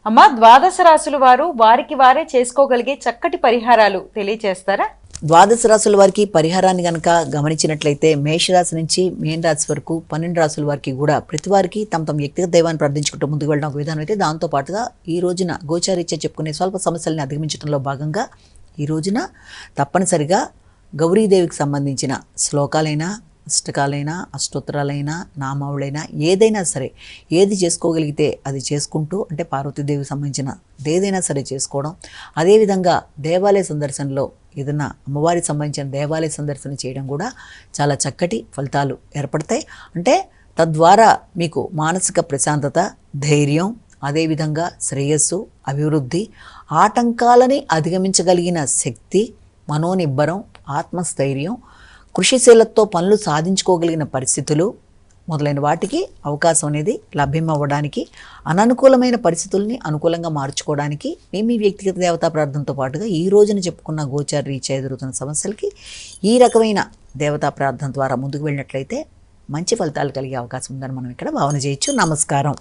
అమ్మ, ద్వాదశ రాశుల వారు వారికి వారే చేసుకోగలిగే చక్కటి పరిహారాలు తెలియచేస్తారా? ద్వాదశ రాశుల వారికి పరిహారాన్ని కనుక గమనించినట్లయితే మేషరాశి నుంచి మీన రాశి వరకు 12 రాశుల వారికి కూడా ప్రతి వారికి తమ వ్యక్తిగత దైవాన్ని ప్రార్థించుకుంటూ ముందుకు వెళ్ళడం ఒక విధానం అయితే, దాంతో పాటుగా ఈ రోజున గోచారీత్యా చెప్పుకునే స్వల్ప సమస్యల్ని అధిగమించడంలో భాగంగా ఈ రోజున తప్పనిసరిగా గౌరీదేవికి సంబంధించిన శ్లోకాలైనా, అష్టకాలైనా, అష్టోత్తరాలైనా, నామావులైనా ఏదైనా సరే ఏది చేసుకోగలిగితే అది చేసుకుంటూ, అంటే పార్వతీదేవికి సంబంధించిన ఏదైనా సరే చేసుకోవడం. అదేవిధంగా దేవాలయ సందర్శనలో ఏదైనా అమ్మవారికి సంబంధించిన దేవాలయ సందర్శన చేయడం కూడా చాలా చక్కటి ఫలితాలు ఏర్పడతాయి. అంటే తద్వారా మీకు మానసిక ప్రశాంతత, ధైర్యం, అదేవిధంగా శ్రేయస్సు, అభివృద్ధి, ఆటంకాలని అధిగమించగలిగిన శక్తి, మనోనిబ్బరం, ఆత్మస్థైర్యం, కృషిశీలతో పనులు సాధించుకోగలిగిన పరిస్థితులు మొదలైన వాటికి అవకాశం అనేది లభ్యమవ్వడానికి, అననుకూలమైన పరిస్థితుల్ని అనుకూలంగా మార్చుకోవడానికి మీ వ్యక్తిగత దేవతా ప్రార్థనతో పాటుగా ఈ రోజున చెప్పుకున్న గోచార రీత్యా ఎదురుతున్న సమస్యలకి ఈ రకమైన దేవతా ప్రార్థన ద్వారా ముందుకు వెళ్ళినట్లయితే మంచి ఫలితాలు కలిగే అవకాశం ఉందని మనం ఇక్కడ భావన చేయొచ్చు. నమస్కారం.